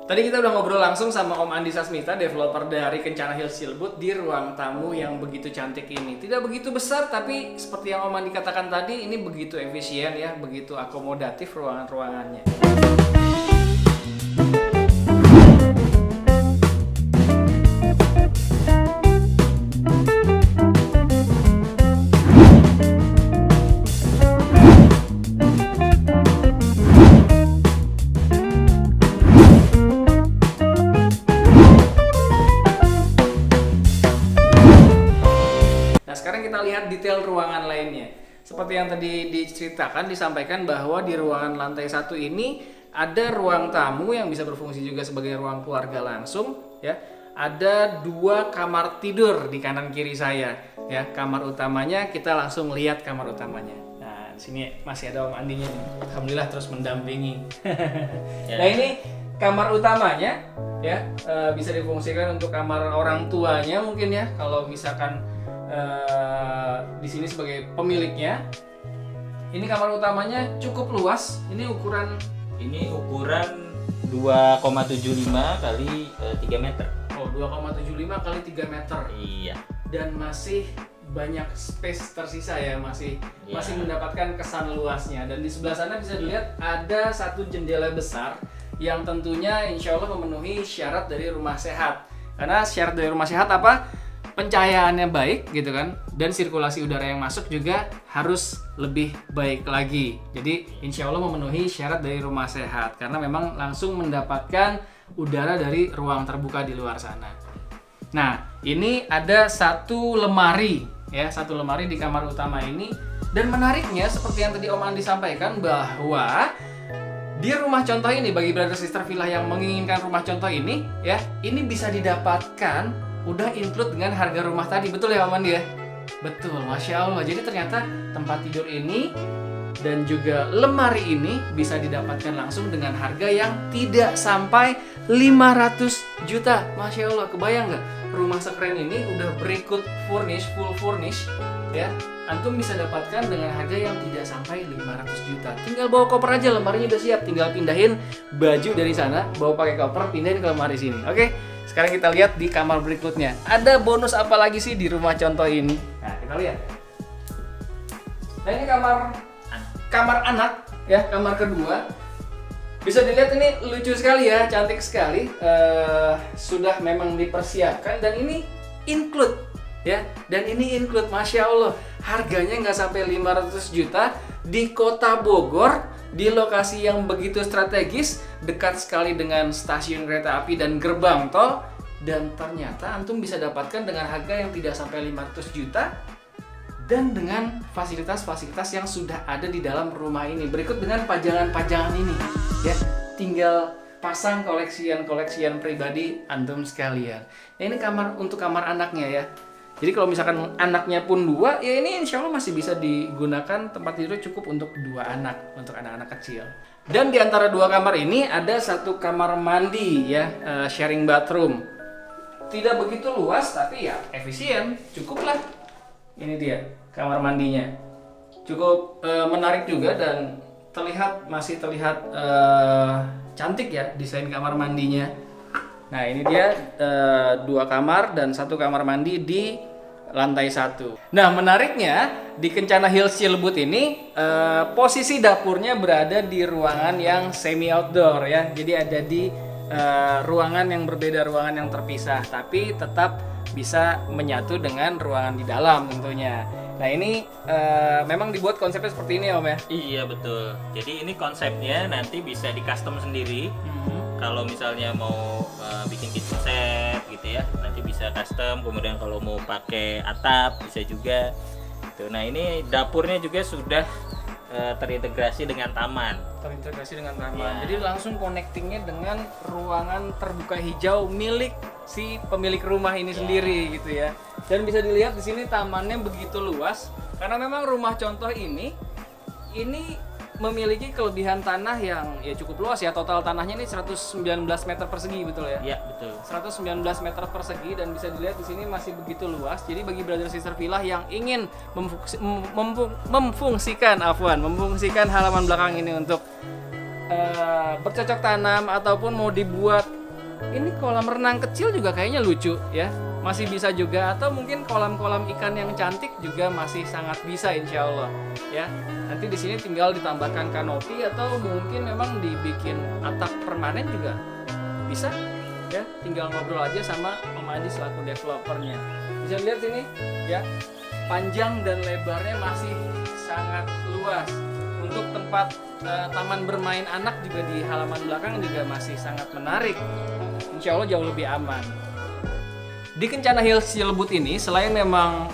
Tadi kita udah ngobrol langsung sama Om Andi Sasmita, developer dari Kencana Hills Cilebut di ruang tamu yang begitu cantik ini. Tidak begitu besar, tapi seperti yang Om Andi katakan tadi, ini begitu efisien ya, begitu akomodatif ruangan-ruangannya. Sekarang kita lihat detail ruangan lainnya. Seperti yang tadi diceritakan, disampaikan bahwa di ruangan lantai 1 ini ada ruang tamu yang bisa berfungsi juga sebagai ruang keluarga langsung, ya. Ada 2 kamar tidur di kanan kiri saya, ya. Kamar utamanya, kita langsung lihat kamar utamanya. Nah, di sini masih ada Om Andinya nih. Alhamdulillah terus mendampingi. Nah, ini kamar utamanya, ya. Bisa difungsikan untuk kamar orang tuanya mungkin ya, kalau misalkan di sini sebagai pemiliknya. Ini kamar utamanya cukup luas. Ini ukuran 2,75 kali 3 meter. Oh, 2,75 kali 3 meter. Iya. Dan masih banyak space tersisa ya, masih mendapatkan kesan luasnya. Dan di sebelah sana bisa dilihat ada 1 jendela besar yang tentunya insya Allah memenuhi syarat dari rumah sehat. Karena syarat dari rumah sehat apa? Pencahayaannya baik gitu kan, dan sirkulasi udara yang masuk juga harus lebih baik lagi. Jadi insya Allah memenuhi syarat dari rumah sehat karena memang langsung mendapatkan udara dari ruang terbuka di luar sana. Nah, ini ada 1 lemari ya, 1 lemari di kamar utama ini. Dan menariknya seperti yang tadi Om Andi sampaikan bahwa di rumah contoh ini, bagi brother sister villa yang menginginkan rumah contoh ini ya, ini bisa didapatkan udah include dengan harga rumah tadi. Betul ya Om Andi ya? Betul, Masya Allah. Jadi ternyata tempat tidur ini dan juga lemari ini bisa didapatkan langsung dengan harga yang tidak sampai 500 juta. Masya Allah, kebayang nggak? Rumah sekeren ini udah berikut furnish, full furnish ya. Antum bisa dapatkan dengan harga yang tidak sampai 500 juta. Tinggal bawa koper aja, lemarinya udah siap. Tinggal pindahin baju dari sana, bawa pakai koper, pindahin ke lemari sini. Oke? Sekarang kita lihat di kamar berikutnya. Ada bonus apa lagi sih di rumah contoh ini? Nah, kita lihat. Nah, ini kamar anak ya, kamar kedua. Bisa dilihat ini lucu sekali ya, cantik sekali. Sudah memang dipersiapkan dan ini include ya. Dan ini include, Masya Allah. Harganya nggak sampai 500 juta di kota Bogor, di lokasi yang begitu strategis, dekat sekali dengan stasiun kereta api dan gerbang tol. Dan ternyata antum bisa dapatkan dengan harga yang tidak sampai 500 juta dan dengan fasilitas-fasilitas yang sudah ada di dalam rumah ini. Berikut dengan pajangan-pajangan ini ya, tinggal pasang koleksian-koleksian pribadi antum sekalian. Nah, ini kamar untuk kamar anaknya ya. Jadi kalau misalkan anaknya pun 2, ya ini insya Allah masih bisa digunakan, tempat tidur cukup untuk 2 anak, untuk anak-anak kecil. Dan di antara 2 kamar ini ada 1 kamar mandi ya, sharing bathroom. Tidak begitu luas tapi ya efisien, cukup lah. Ini dia kamar mandinya. Cukup menarik juga dan masih terlihat cantik ya desain kamar mandinya. Nah, ini dia 2 kamar dan 1 kamar mandi di lantai 1. Nah, menariknya di Kencana Hills Cilebut ini posisi dapurnya berada di ruangan yang semi outdoor ya. Jadi ada di ruangan yang berbeda, ruangan yang terpisah, tapi tetap bisa menyatu dengan ruangan di dalam tentunya. Nah, ini memang dibuat konsepnya seperti ini Om ya? Iya, betul. Jadi ini konsepnya nanti bisa di custom sendiri. Kalau misalnya mau bikin kitchen set gitu ya, nanti bisa custom. Kemudian kalau mau pakai atap bisa juga. Tuh, nah ini dapurnya juga sudah terintegrasi dengan taman. Ya. Jadi langsung connectingnya dengan ruangan terbuka hijau milik si pemilik rumah ini sendiri gitu ya. Dan bisa dilihat di sini tamannya begitu luas karena memang rumah contoh ini memiliki kelebihan tanah yang ya cukup luas ya. Total tanahnya ini 119 meter persegi, betul ya? Iya, betul. 119 meter persegi dan bisa dilihat di sini masih begitu luas. Jadi bagi brother sister villa yang ingin memfungsikan halaman belakang ini untuk bercocok tanam ataupun mau dibuat ini kolam renang kecil juga kayaknya lucu ya, masih bisa juga, atau mungkin kolam-kolam ikan yang cantik juga masih sangat bisa insya Allah ya. Nanti di sini tinggal ditambahkan kanopi atau mungkin memang dibikin atap permanen juga bisa ya, tinggal ngobrol aja sama Om Andi selaku developernya. Bisa lihat sini ya, panjang dan lebarnya masih sangat luas. Untuk tempat taman bermain anak juga di halaman belakang juga masih sangat menarik. Insya Allah jauh lebih aman. Di Kencana Hills Cilebut ini selain memang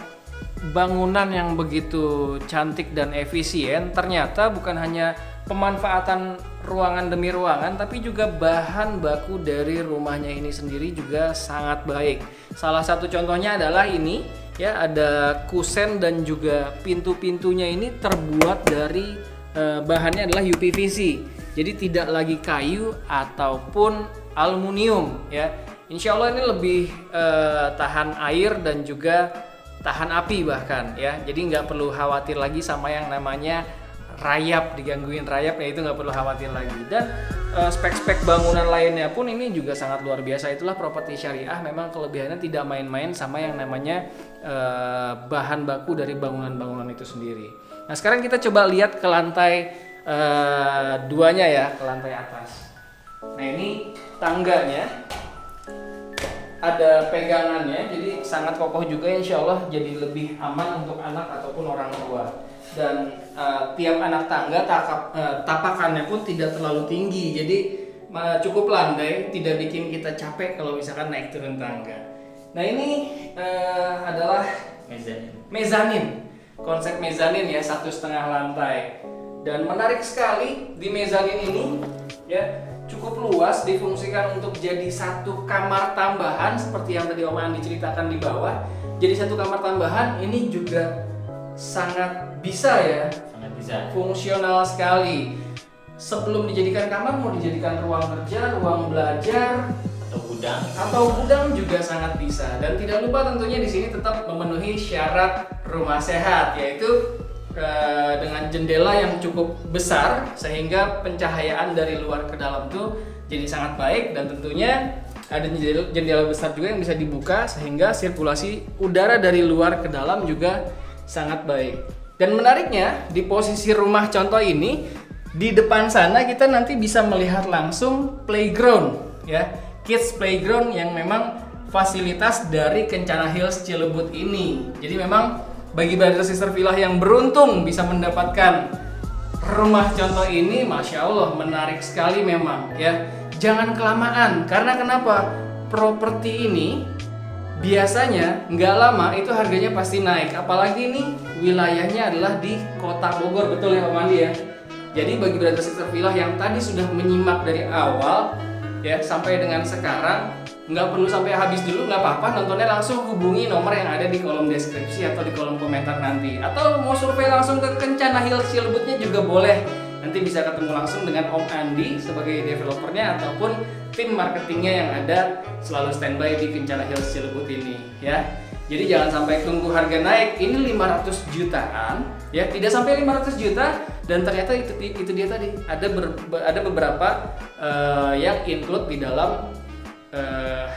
bangunan yang begitu cantik dan efisien, ternyata bukan hanya pemanfaatan ruangan demi ruangan, tapi juga bahan baku dari rumahnya ini sendiri juga sangat baik. Salah satu contohnya adalah ini ya, ada kusen dan juga pintu-pintunya ini terbuat dari bahannya adalah UPVC. Jadi tidak lagi kayu ataupun aluminium ya. Insya Allah ini lebih tahan air dan juga tahan api bahkan ya. Jadi nggak perlu khawatir lagi sama yang namanya rayap, digangguin rayap ya, itu nggak perlu khawatir lagi. Dan spek-spek bangunan lainnya pun ini juga sangat luar biasa. Itulah properti syariah, memang kelebihannya tidak main-main sama yang namanya bahan baku dari bangunan-bangunan itu sendiri. Nah sekarang kita coba lihat ke lantai duanya ya, ke lantai atas. Nah ini tangganya, ada pegangannya, jadi sangat kokoh juga, insya Allah jadi lebih aman untuk anak ataupun orang tua. Dan tiap anak tangga tapakannya pun tidak terlalu tinggi, jadi cukup landai, tidak bikin kita capek kalau misalkan naik turun tangga. Nah ini adalah mezanin, konsep mezanin ya, 1,5 lantai. Dan menarik sekali di mezanin ini ya, cukup luas, difungsikan untuk jadi satu kamar tambahan seperti yang tadi Om Andi ceritakan di bawah. Jadi satu kamar tambahan ini juga sangat bisa ya, sangat bisa, fungsional sekali. Sebelum dijadikan kamar, mau dijadikan ruang kerja, ruang belajar, atau gudang juga sangat bisa. Dan tidak lupa tentunya di sini tetap memenuhi syarat rumah sehat, yaitu dengan jendela yang cukup besar sehingga pencahayaan dari luar ke dalam tuh jadi sangat baik, dan tentunya ada jendela besar juga yang bisa dibuka sehingga sirkulasi udara dari luar ke dalam juga sangat baik. Dan menariknya di posisi rumah contoh ini, di depan sana kita nanti bisa melihat langsung playground ya, kids playground yang memang fasilitas dari Kencana Hills Cilebut ini. Jadi memang bagi brother sister villa yang beruntung bisa mendapatkan rumah contoh ini, Masya Allah menarik sekali memang ya. Jangan kelamaan, karena kenapa? Properti ini biasanya nggak lama itu harganya pasti naik. Apalagi nih wilayahnya adalah di Kota Bogor, betul ya Om Andi ya. Jadi bagi brother sister villa yang tadi sudah menyimak dari awal ya sampai dengan sekarang, nggak perlu sampai habis dulu, nggak apa-apa, nontonnya langsung hubungi nomor yang ada di kolom deskripsi atau di kolom komentar nanti. Atau mau survei langsung ke Kencana Hills Cilebutnya juga boleh. Nanti bisa ketemu langsung dengan Om Andi sebagai developernya ataupun tim marketingnya yang ada selalu standby di Kencana Hills Cilebut ini ya. Jadi jangan sampai tunggu harga naik, ini 500 jutaan ya, tidak sampai 500 juta, dan ternyata itu dia tadi ada beberapa yang include di dalam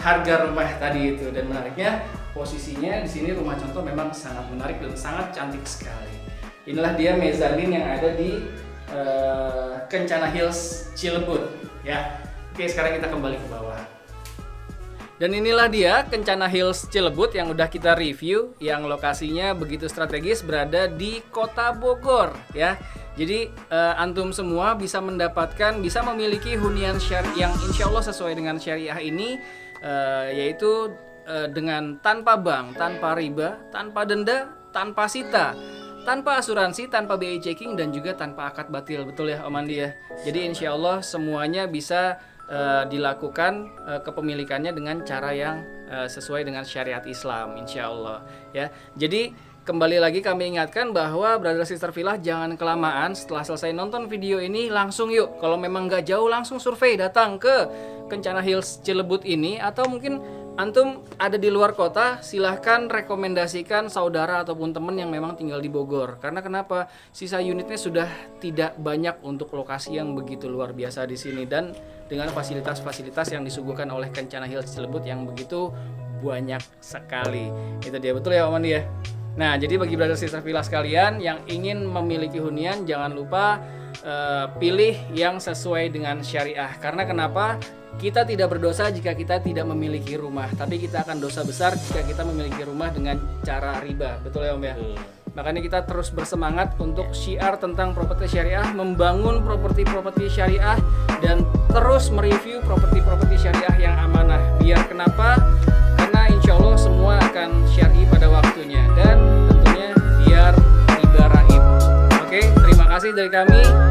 harga rumah tadi itu. Dan menariknya posisinya di sini rumah contoh memang sangat menarik dan sangat cantik sekali. Inilah dia mezanin yang ada di Kencana Hills Cilebut ya. Oke, sekarang kita kembali ke bawah. Dan inilah dia Kencana Hills Cilebut yang udah kita review, yang lokasinya begitu strategis berada di Kota Bogor ya. Jadi antum semua bisa mendapatkan, bisa memiliki hunian syariah yang insya Allah sesuai dengan syariah ini, yaitu dengan tanpa bank, tanpa riba, tanpa denda, tanpa sita, tanpa asuransi, tanpa BI checking, dan juga tanpa akad batil. Betul ya Om Andi ya. Jadi insya Allah semuanya bisa dilakukan kepemilikannya dengan cara yang sesuai dengan syariat Islam, insya Allah ya. Jadi kembali lagi kami ingatkan bahwa brother sister villa jangan kelamaan. Setelah selesai nonton video ini langsung yuk, kalau memang nggak jauh langsung survei, datang ke Kencana Hills Cilebut ini, atau mungkin antum ada di luar kota, silahkan rekomendasikan saudara ataupun teman yang memang tinggal di Bogor. Karena kenapa? Sisa unitnya sudah tidak banyak untuk lokasi yang begitu luar biasa di sini, dan dengan fasilitas-fasilitas yang disuguhkan oleh Kencana Hills Cilebut yang begitu banyak sekali. Itu dia, betul ya Om Andi ya? Nah, jadi bagi brother sister villa sekalian yang ingin memiliki hunian, jangan lupa pilih yang sesuai dengan syariah. Karena kenapa? Kita tidak berdosa jika kita tidak memiliki rumah, tapi kita akan dosa besar jika kita memiliki rumah dengan cara riba. Betul ya Om ya? Makanya kita terus bersemangat untuk syiar tentang properti syariah, membangun properti-properti syariah, dan terus mereview properti-properti syariah yang amanah. Biar kenapa? Karena insya Allah semua akan syar'i pada waktunya, dan tentunya biar riba raib. Oke, terima kasih dari kami.